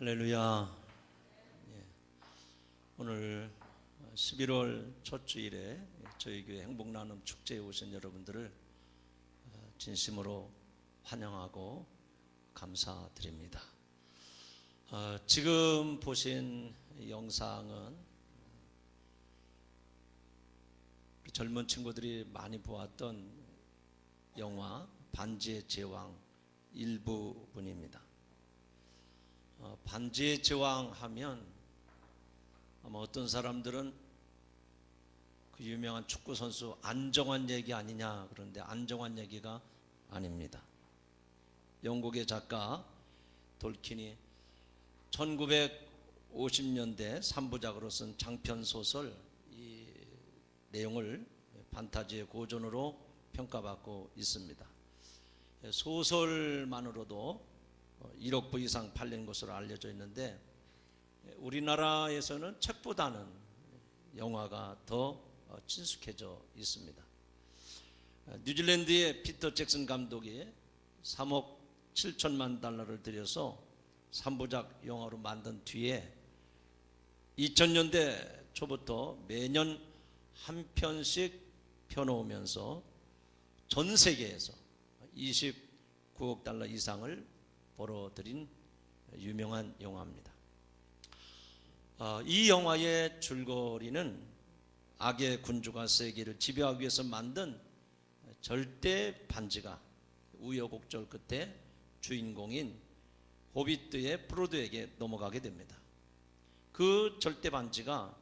할렐루야. 예. 오늘 11월 첫 주일에 저희 교회 행복나눔 축제에 오신 여러분들을 진심으로 환영하고 감사드립니다. 지금 보신 영상은 젊은 친구들이 많이 보았던 영화 반지의 제왕 일부분입니다. 반지의 제왕 하면 아마 어떤 사람들은 그 유명한 축구 선수 안정환 얘기 아니냐 그런데 안정환 얘기가 아닙니다. 영국의 작가 돌킨이 1950년대 3부작으로 쓴 장편 소설 이 내용을 판타지의 고전으로 평가받고 있습니다. 소설만으로도 1억 부 이상 팔린 것으로 알려져 있는데 우리나라에서는 책보다는 영화가 더 친숙해져 있습니다. 뉴질랜드의 피터 잭슨 감독이 3억 7천만 달러를 들여서 3부작 영화로 만든 뒤에 2000년대 초부터 매년 한 편씩 펴놓으면서 전 세계에서 29억 달러 이상을 벌어들인 유명한 영화입니다. 이 영화의 줄거리는 악의 군주가 세계를 지배하기 위해서 만든 절대 반지가 우여곡절 끝에 주인공인 호빗트의 프로도에게 넘어가게 됩니다. 그 절대 반지가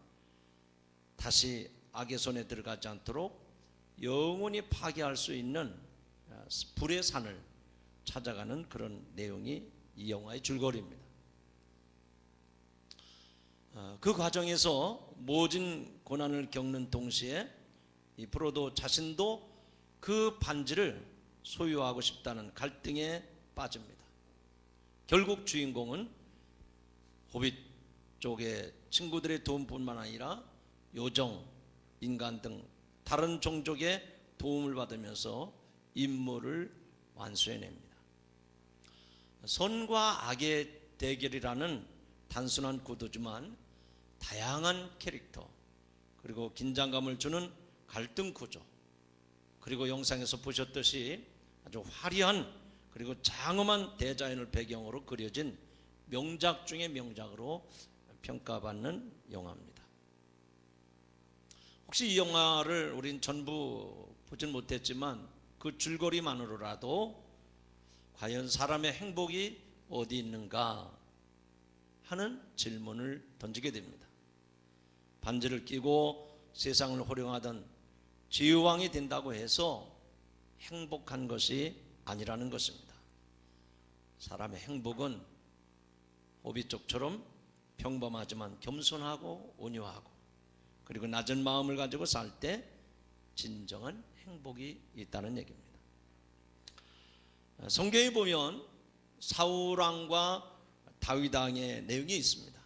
다시 악의 손에 들어가지 않도록 영원히 파괴할 수 있는 불의 산을 찾아가는 그런 내용이 이 영화의 줄거리입니다. 그 과정에서 모진 고난을 겪는 동시에 이 프로도 자신도 그 반지를 소유하고 싶다는 갈등에 빠집니다. 결국 주인공은 호빗 쪽의 친구들의 도움뿐만 아니라 요정, 인간 등 다른 종족의 도움을 받으면서 임무를 완수해냅니다. 선과 악의 대결이라는 단순한 구도지만 다양한 캐릭터 그리고 긴장감을 주는 갈등 구조 그리고 영상에서 보셨듯이 아주 화려한 그리고 장엄한 대자연을 배경으로 그려진 명작 중의 명작으로 평가받는 영화입니다. 혹시 이 영화를 우린 전부 보진 못했지만 그 줄거리만으로라도 과연 사람의 행복이 어디 있는가 하는 질문을 던지게 됩니다. 반지를 끼고 세상을 호령하던 제왕이 된다고 해서 행복한 것이 아니라는 것입니다. 사람의 행복은 호빗족처럼 평범하지만 겸손하고 온유하고 그리고 낮은 마음을 가지고 살 때 진정한 행복이 있다는 얘기입니다. 성경에 보면 사울왕과 다윗왕의 내용이 있습니다.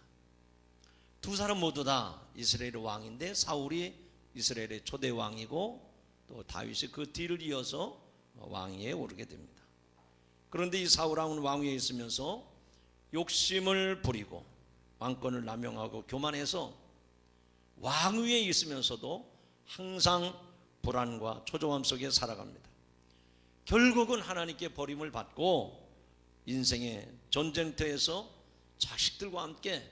두 사람 모두 다 이스라엘의 왕인데 사울이 이스라엘의 초대 왕이고 또 다윗이 그 뒤를 이어서 왕위에 오르게 됩니다. 그런데 이 사울왕은 왕위에 있으면서 욕심을 부리고 왕권을 남용하고 교만해서 왕위에 있으면서도 항상 불안과 초조함 속에 살아갑니다. 결국은 하나님께 버림을 받고 인생의 전쟁터에서 자식들과 함께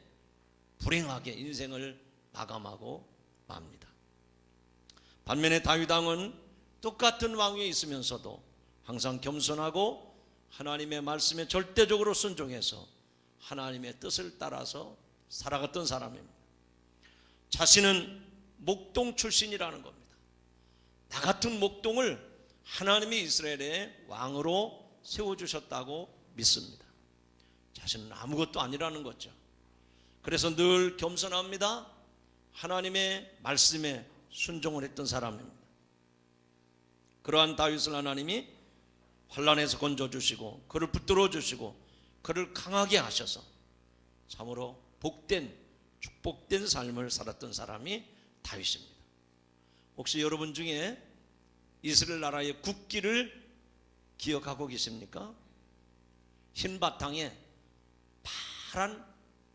불행하게 인생을 마감하고 맙니다. 반면에 다윗 왕은 똑같은 왕위에 있으면서도 항상 겸손하고 하나님의 말씀에 절대적으로 순종해서 하나님의 뜻을 따라서 살아갔던 사람입니다. 자신은 목동 출신이라는 겁니다. 나 같은 목동을 하나님이 이스라엘의 왕으로 세워주셨다고 믿습니다. 자신은 아무것도 아니라는 거죠. 그래서 늘 겸손합니다. 하나님의 말씀에 순종을 했던 사람입니다. 그러한 다윗을 하나님이 환난에서 건져주시고 그를 붙들어 주시고 그를 강하게 하셔서 참으로 복된 축복된 삶을 살았던 사람이 다윗입니다. 혹시 여러분 중에 이스라엘 나라의 국기를 기억하고 계십니까? 흰 바탕에 파란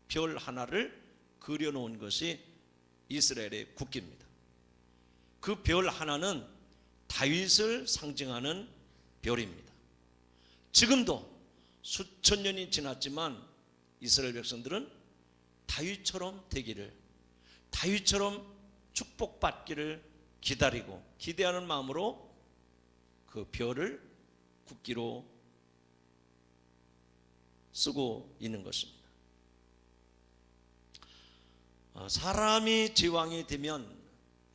별 하나를 그려놓은 것이 이스라엘의 국기입니다. 그 별 하나는 다윗을 상징하는 별입니다. 지금도 수천 년이 지났지만 이스라엘 백성들은 다윗처럼 되기를, 다윗처럼 축복받기를 기다리고 기대하는 마음으로 그 별을 국기로 쓰고 있는 것입니다. 사람이 제왕이 되면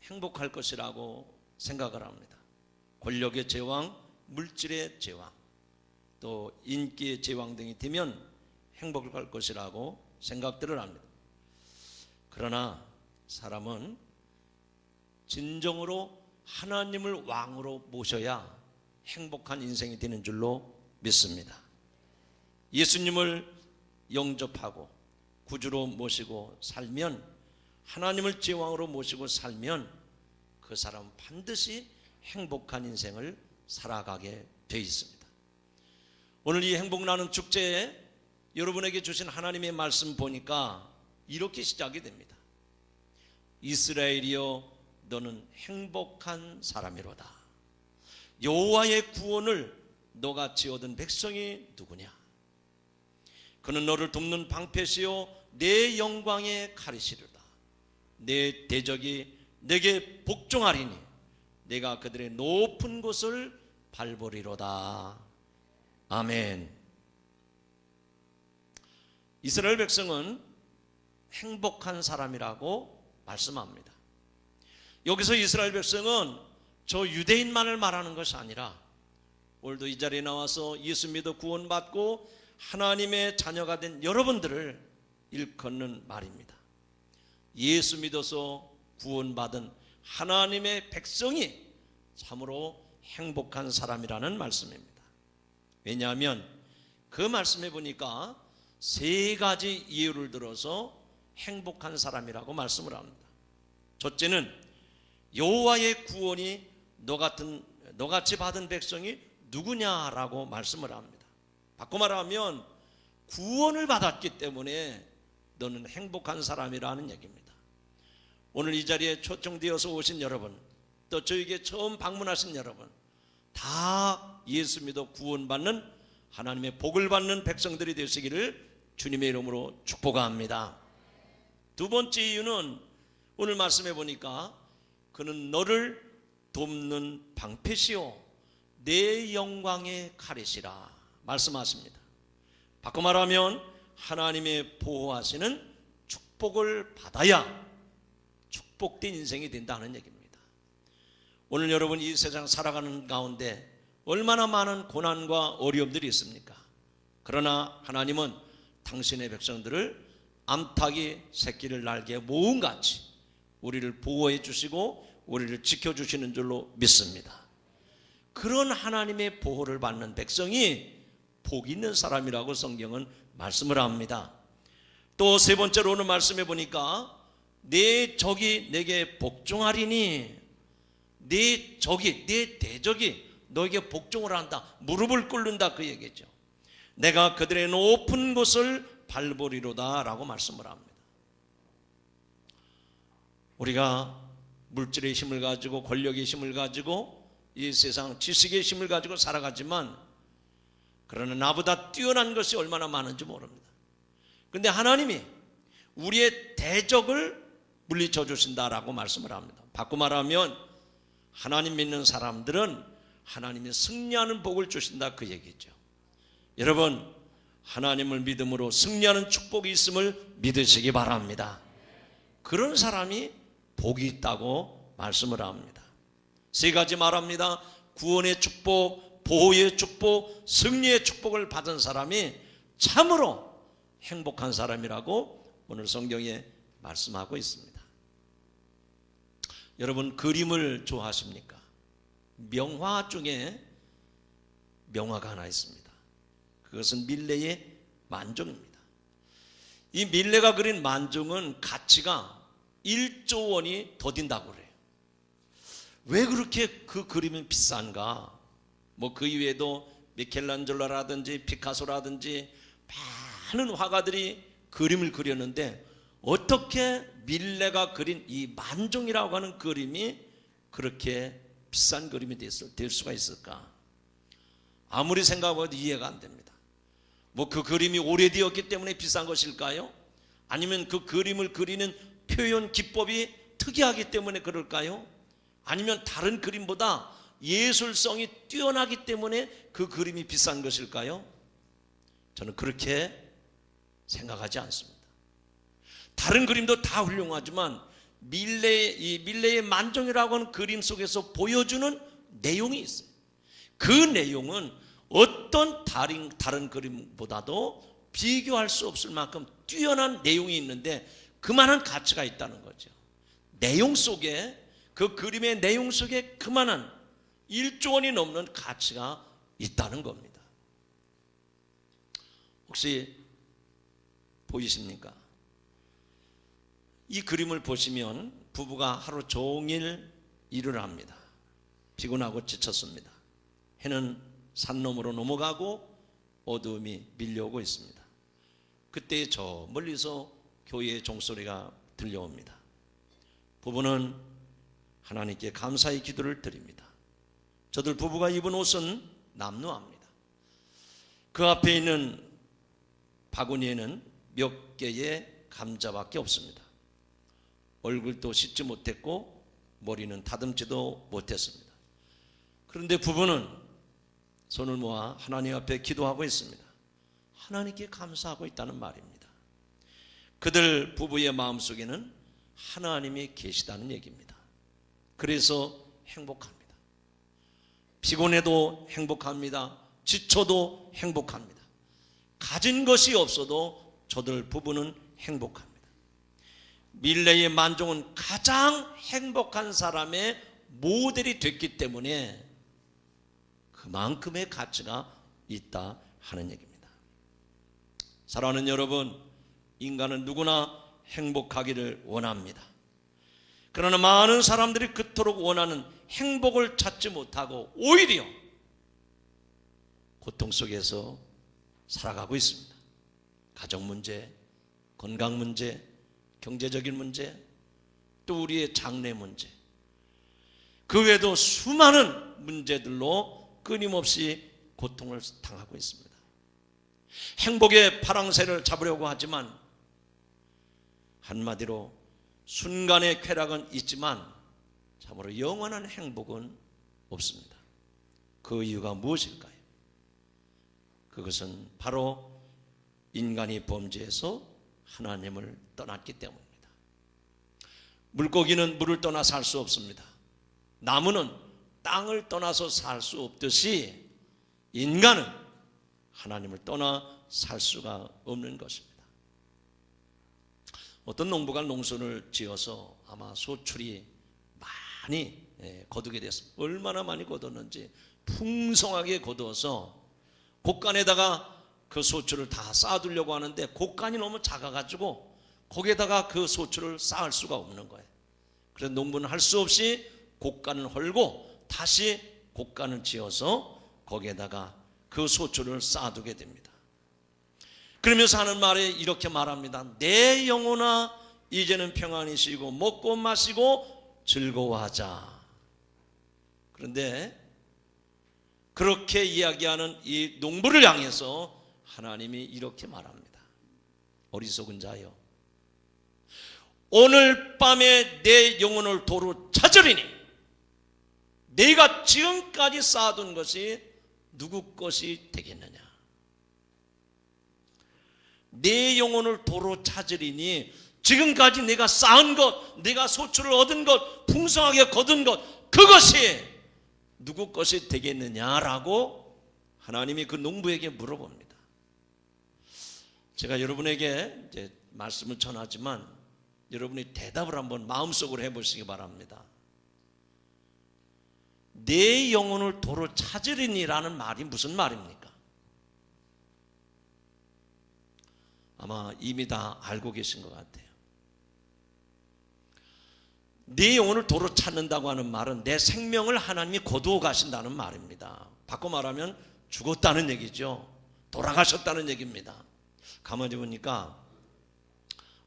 행복할 것이라고 생각을 합니다. 권력의 제왕, 물질의 제왕, 또 인기의 제왕 등이 되면 행복할 것이라고 생각들을 합니다. 그러나 사람은 진정으로 하나님을 왕으로 모셔야 행복한 인생이 되는 줄로 믿습니다. 예수님을 영접하고 구주로 모시고 살면, 하나님을 제왕으로 모시고 살면 그 사람은 반드시 행복한 인생을 살아가게 되어 있습니다. 오늘 이 행복나는 축제에 여러분에게 주신 하나님의 말씀 보니까 이렇게 시작이 됩니다. 이스라엘이여 너는 행복한 사람이로다. 여호와의 구원을 너같이 얻은 백성이 누구냐? 그는 너를 돕는 방패시요 내 영광의 가리시리로다. 내 대적이 내게 복종하리니 내가 그들의 높은 곳을 밟으리로다. 아멘. 이스라엘 백성은 행복한 사람이라고 말씀합니다. 여기서 이스라엘 백성은 저 유대인만을 말하는 것이 아니라 오늘도 이 자리에 나와서 예수 믿어 구원받고 하나님의 자녀가 된 여러분들을 일컫는 말입니다. 예수 믿어서 구원받은 하나님의 백성이 참으로 행복한 사람이라는 말씀입니다. 왜냐하면 그 말씀에 보니까 세 가지 이유를 들어서 행복한 사람이라고 말씀을 합니다. 첫째는 여호와의 구원이 너같이 받은 백성이 누구냐라고 말씀을 합니다. 바꿔 말하면 구원을 받았기 때문에 너는 행복한 사람이라는 얘기입니다. 오늘 이 자리에 초청되어서 오신 여러분, 또 저에게 처음 방문하신 여러분, 다 예수 믿어 구원받는 하나님의 복을 받는 백성들이 되시기를 주님의 이름으로 축복합니다. 두 번째 이유는 오늘 말씀해 보니까 그는 너를 돕는 방패시요 내 영광의 가리시라 말씀하십니다. 바꿔 말하면 하나님의 보호하시는 축복을 받아야 축복된 인생이 된다는 얘기입니다. 오늘 여러분 이 세상 살아가는 가운데 얼마나 많은 고난과 어려움들이 있습니까? 그러나 하나님은 당신의 백성들을 암탉이 새끼를 날개에 모음같이 우리를 보호해 주시고 우리를 지켜주시는 줄로 믿습니다. 그런 하나님의 보호를 받는 백성이 복 있는 사람이라고 성경은 말씀을 합니다. 또 세 번째로 오늘 말씀해 보니까 내 적이 내게 복종하리니, 내 적이, 내 대적이 너에게 복종을 한다, 무릎을 꿇는다, 그 얘기죠. 내가 그들의 높은 곳을 밟으리로다 라고 말씀을 합니다. 우리가 물질의 힘을 가지고 권력의 힘을 가지고 이 세상 지식의 힘을 가지고 살아가지만 그러나 나보다 뛰어난 것이 얼마나 많은지 모릅니다. 그런데 하나님이 우리의 대적을 물리쳐 주신다라고 말씀을 합니다. 바꿔 말하면 하나님 믿는 사람들은 하나님이 승리하는 복을 주신다, 그 얘기죠. 여러분, 하나님을 믿음으로 승리하는 축복이 있음을 믿으시기 바랍니다. 그런 사람이 복이 있다고 말씀을 합니다. 세 가지 말합니다. 구원의 축복, 보호의 축복, 승리의 축복을 받은 사람이 참으로 행복한 사람이라고 오늘 성경에 말씀하고 있습니다. 여러분, 그림을 좋아하십니까? 명화 중에 명화가 하나 있습니다. 그것은 밀레의 만종입니다. 이 밀레가 그린 만종은 가치가 1조 원이 더딘다고 그래요. 왜 그렇게 그 그림이 비싼가? 뭐 그 이외에도 미켈란젤로라든지 피카소라든지 많은 화가들이 그림을 그렸는데 어떻게 밀레가 그린 이 만종이라고 하는 그림이 그렇게 비싼 그림이 될 수가 있을까? 아무리 생각해도 이해가 안 됩니다. 뭐 그 그림이 오래되었기 때문에 비싼 것일까요? 아니면 그 그림을 그리는 표현 기법이 특이하기 때문에 그럴까요? 아니면 다른 그림보다 예술성이 뛰어나기 때문에 그 그림이 비싼 것일까요? 저는 그렇게 생각하지 않습니다. 다른 그림도 다 훌륭하지만 밀레의 만종이라고 하는 그림 속에서 보여주는 내용이 있어요. 그 내용은 어떤 다른 그림보다도 비교할 수 없을 만큼 뛰어난 내용이 있는데 그만한 가치가 있다는 거죠. 내용 속에, 그 그림의 내용 속에 그만한 1조 원이 넘는 가치가 있다는 겁니다. 혹시 보이십니까? 이 그림을 보시면 부부가 하루 종일 일을 합니다. 피곤하고 지쳤습니다. 해는 산 너머로 넘어가고 어두움이 밀려오고 있습니다. 그때 저 멀리서 교회의 종소리가 들려옵니다. 부부는 하나님께 감사의 기도를 드립니다. 저들 부부가 입은 옷은 남루합니다. 그 앞에 있는 바구니에는 몇 개의 감자밖에 없습니다. 얼굴도 씻지 못했고 머리는 다듬지도 못했습니다. 그런데 부부는 손을 모아 하나님 앞에 기도하고 있습니다. 하나님께 감사하고 있다는 말입니다. 그들 부부의 마음속에는 하나님이 계시다는 얘기입니다. 그래서 행복합니다. 피곤해도 행복합니다. 지쳐도 행복합니다. 가진 것이 없어도 저들 부부는 행복합니다. 밀레의 만종은 가장 행복한 사람의 모델이 됐기 때문에 그만큼의 가치가 있다 하는 얘기입니다. 사랑하는 여러분, 인간은 누구나 행복하기를 원합니다. 그러나 많은 사람들이 그토록 원하는 행복을 찾지 못하고 오히려 고통 속에서 살아가고 있습니다. 가정 문제, 건강 문제, 경제적인 문제, 또 우리의 장래 문제, 그 외에도 수많은 문제들로 끊임없이 고통을 당하고 있습니다. 행복의 파랑새를 잡으려고 하지만 한마디로 순간의 쾌락은 있지만 참으로 영원한 행복은 없습니다. 그 이유가 무엇일까요? 그것은 바로 인간이 범죄해서 하나님을 떠났기 때문입니다. 물고기는 물을 떠나 살 수 없습니다. 나무는 땅을 떠나서 살 수 없듯이 인간은 하나님을 떠나 살 수가 없는 것입니다. 어떤 농부가 농촌을 지어서 아마 소출이 많이 거두게 됐습니다. 얼마나 많이 거뒀는지 풍성하게 거두어서 곡간에다가 그 소출을 다 쌓아두려고 하는데 곡간이 너무 작아가지고 거기에다가 그 소출을 쌓을 수가 없는 거예요. 그래서 농부는 할 수 없이 곡간을 헐고 다시 곡간을 지어서 거기에다가 그 소출을 쌓아두게 됩니다. 그러면서 하는 말에 이렇게 말합니다. 내 영혼아 이제는 평안히 쉬고 먹고 마시고 즐거워하자. 그런데 그렇게 이야기하는 이 농부를 향해서 하나님이 이렇게 말합니다. 어리석은 자여, 오늘 밤에 내 영혼을 도로 찾으리니 내가 지금까지 쌓아둔 것이 누구 것이 되겠느냐. 내 영혼을 도로 찾으리니 지금까지 내가 쌓은 것, 내가 소출을 얻은 것, 풍성하게 거둔 것, 그것이 누구 것이 되겠느냐라고 하나님이 그 농부에게 물어봅니다. 제가 여러분에게 이제 말씀을 전하지만 여러분이 대답을 한번 마음속으로 해보시기 바랍니다. 내 영혼을 도로 찾으리니라는 말이 무슨 말입니까? 아마 이미 다 알고 계신 것 같아요. 내 영혼을 도로 찾는다고 하는 말은 내 생명을 하나님이 거두어 가신다는 말입니다. 바꿔 말하면 죽었다는 얘기죠. 돌아가셨다는 얘기입니다. 가만히 보니까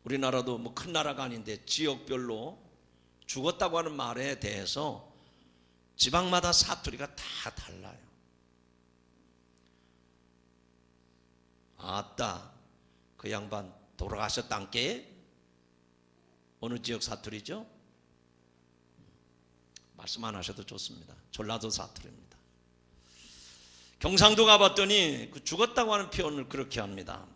우리나라도 뭐 큰 나라가 아닌데 지역별로 죽었다고 하는 말에 대해서 지방마다 사투리가 다 달라요. 아따, 그 양반 돌아가셨단께? 어느 지역 사투리죠? 말씀 안 하셔도 좋습니다. 전라도 사투리입니다. 경상도 가봤더니 그 죽었다고 하는 표현을 그렇게 합니다.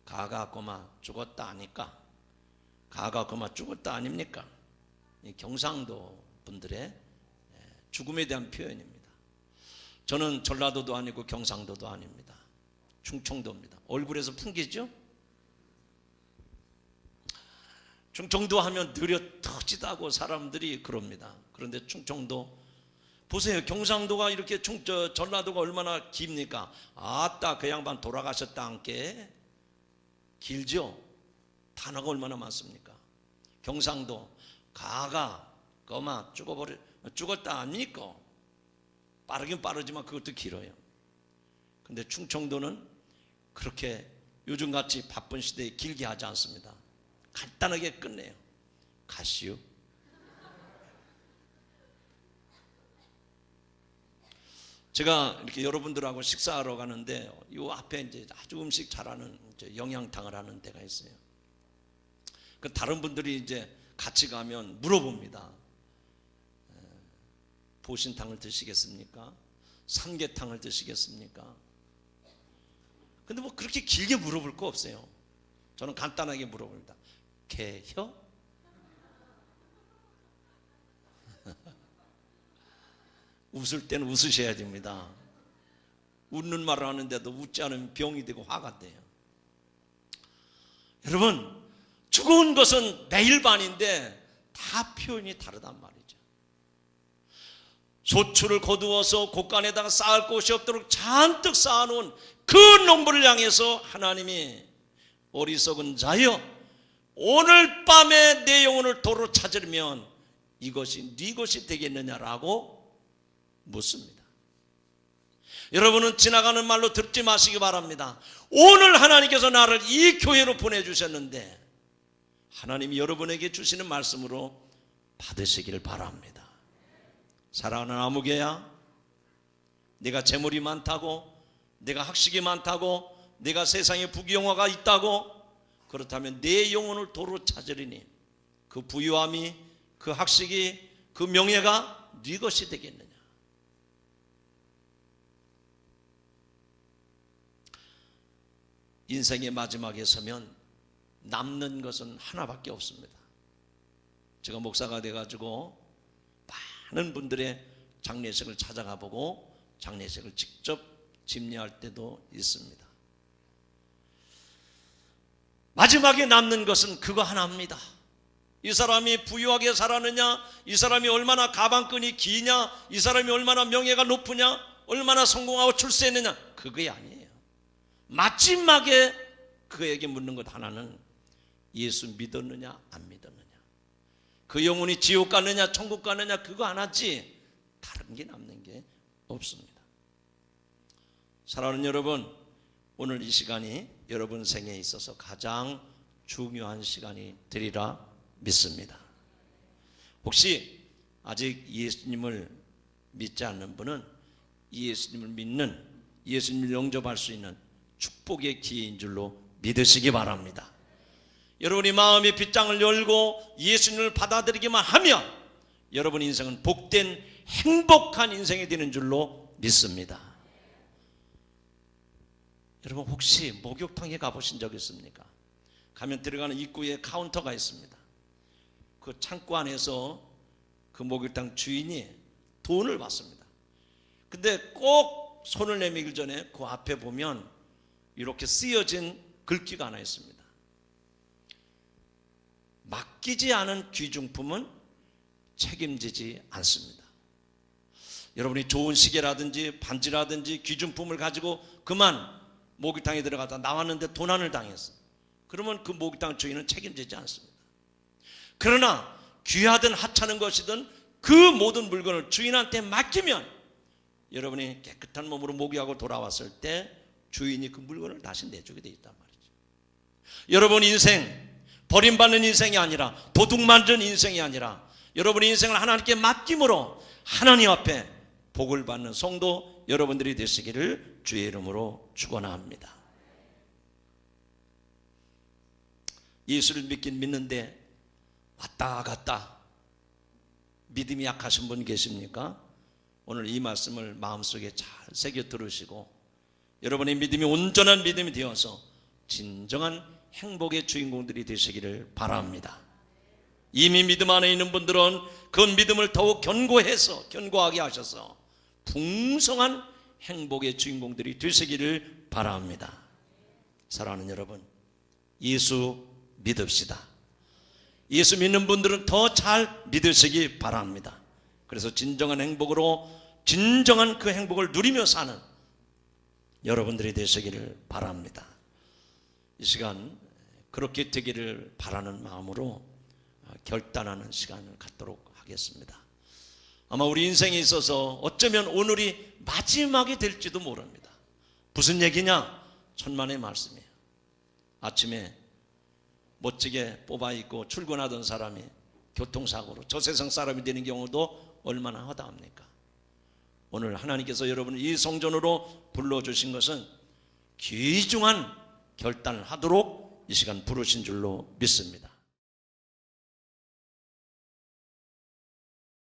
가가 고마 죽었다 아니까, 가가 고마 죽었다 아닙니까? 이 경상도 분들의 죽음에 대한 표현입니다. 저는 전라도도 아니고 경상도도 아닙니다. 충청도입니다. 얼굴에서 풍기죠? 충청도 하면 느려 터지다고 사람들이 그럽니다. 그런데 충청도 보세요. 경상도가 이렇게 전라도가 얼마나 깁니까? 아따, 그 양반 돌아가셨다 함께 길죠? 단어가 얼마나 많습니까? 경상도 가가 거마 죽었다 아닙니까? 빠르긴 빠르지만 그것도 길어요. 근데 충청도는 그렇게 요즘같이 바쁜 시대에 길게 하지 않습니다. 간단하게 끝내요. 가시오. 제가 이렇게 여러분들하고 식사하러 가는데 이 앞에 이제 아주 음식 잘하는 영양탕을 하는 데가 있어요. 그 다른 분들이 이제 같이 가면 물어봅니다. 보신탕을 드시겠습니까? 삼계탕을 드시겠습니까? 근데 뭐 그렇게 길게 물어볼 거 없어요. 저는 간단하게 물어봅니다. 개혀? 웃을 때는 웃으셔야 됩니다. 웃는 말을 하는데도 웃지 않으면 병이 되고 화가 돼요. 여러분, 죽은 것은 매일 반인데 다 표현이 다르단 말이죠. 소출을 거두어서 곳간에다가 쌓을 곳이 없도록 잔뜩 쌓아놓은 그 농부를 향해서 하나님이 어리석은 자여, 오늘 밤에 내 영혼을 도로 찾으려면 이것이 네 것이 되겠느냐라고 묻습니다. 여러분은 지나가는 말로 듣지 마시기 바랍니다. 오늘 하나님께서 나를 이 교회로 보내주셨는데 하나님이 여러분에게 주시는 말씀으로 받으시기를 바랍니다. 사랑하는 아무개야, 내가 재물이 많다고, 내가 학식이 많다고, 내가 세상에 부귀영화가 있다고, 그렇다면 내 영혼을 도로 찾으리니 그 부유함이, 그 학식이, 그 명예가 네 것이 되겠느냐. 인생의 마지막에 서면 남는 것은 하나밖에 없습니다. 제가 목사가 돼가지고 많은 분들의 장례식을 찾아가 보고 장례식을 직접 집례할 때도 있습니다. 마지막에 남는 것은 그거 하나입니다. 이 사람이 부유하게 살았느냐, 이 사람이 얼마나 가방끈이 기냐, 이 사람이 얼마나 명예가 높으냐, 얼마나 성공하고 출세했느냐, 그게 아니에요. 마지막에 그에게 묻는 것 하나는 예수 믿었느냐 안 믿었느냐, 그 영혼이 지옥 갔느냐 천국 갔느냐, 그거 하나지 다른 게 남는 게 없습니다. 사랑하는 여러분, 오늘 이 시간이 여러분 생에 있어서 가장 중요한 시간이 되리라 믿습니다. 혹시 아직 예수님을 믿지 않는 분은 예수님을 믿는, 예수님을 영접할 수 있는 축복의 기회인 줄로 믿으시기 바랍니다. 여러분이 마음의 빗장을 열고 예수님을 받아들이기만 하면 여러분 인생은 복된 행복한 인생이 되는 줄로 믿습니다. 여러분 혹시 목욕탕에 가보신 적 있습니까? 가면 들어가는 입구에 카운터가 있습니다. 그 창고 안에서 그 목욕탕 주인이 돈을 받습니다. 근데 꼭 손을 내밀기 전에 그 앞에 보면 이렇게 쓰여진 글귀가 하나 있습니다. 맡기지 않은 귀중품은 책임지지 않습니다. 여러분이 좋은 시계라든지 반지라든지 귀중품을 가지고 그만 목욕탕에 들어가다 나왔는데 도난을 당했어. 그러면 그 목욕탕 주인은 책임지지 않습니다. 그러나 귀하든 하찮은 것이든 그 모든 물건을 주인한테 맡기면 여러분이 깨끗한 몸으로 목욕하고 돌아왔을 때 주인이 그 물건을 다시 내주게 돼 있단 말이죠. 여러분 인생 버림받는 인생이 아니라, 도둑 맞은 인생이 아니라, 여러분의 인생을 하나님께 맡김으로 하나님 앞에 복을 받는 성도 여러분들이 되시기를 주의 이름으로 축원합니다. 예수를 믿긴 믿는데 왔다 갔다 믿음이 약하신 분 계십니까? 오늘 이 말씀을 마음속에 잘 새겨 들으시고 여러분의 믿음이 온전한 믿음이 되어서 진정한 행복의 주인공들이 되시기를 바랍니다. 이미 믿음 안에 있는 분들은 그 믿음을 더욱 견고하게 하셔서 풍성한 행복의 주인공들이 되시기를 바랍니다. 사랑하는 여러분, 예수 믿읍시다. 예수 믿는 분들은 더 잘 믿으시기 바랍니다. 그래서 진정한 행복으로, 진정한 그 행복을 누리며 사는 여러분들이 되시기를 바랍니다. 이 시간 그렇게 되기를 바라는 마음으로 결단하는 시간을 갖도록 하겠습니다. 아마 우리 인생에 있어서 어쩌면 오늘이 마지막이 될지도 모릅니다. 무슨 얘기냐? 천만의 말씀이에요. 아침에 멋지게 뽑아 입고 출근하던 사람이 교통사고로 저 세상 사람이 되는 경우도 얼마나 허다합니까? 오늘 하나님께서 여러분을 이 성전으로 불러주신 것은 귀중한 결단을 하도록 이 시간 부르신 줄로 믿습니다.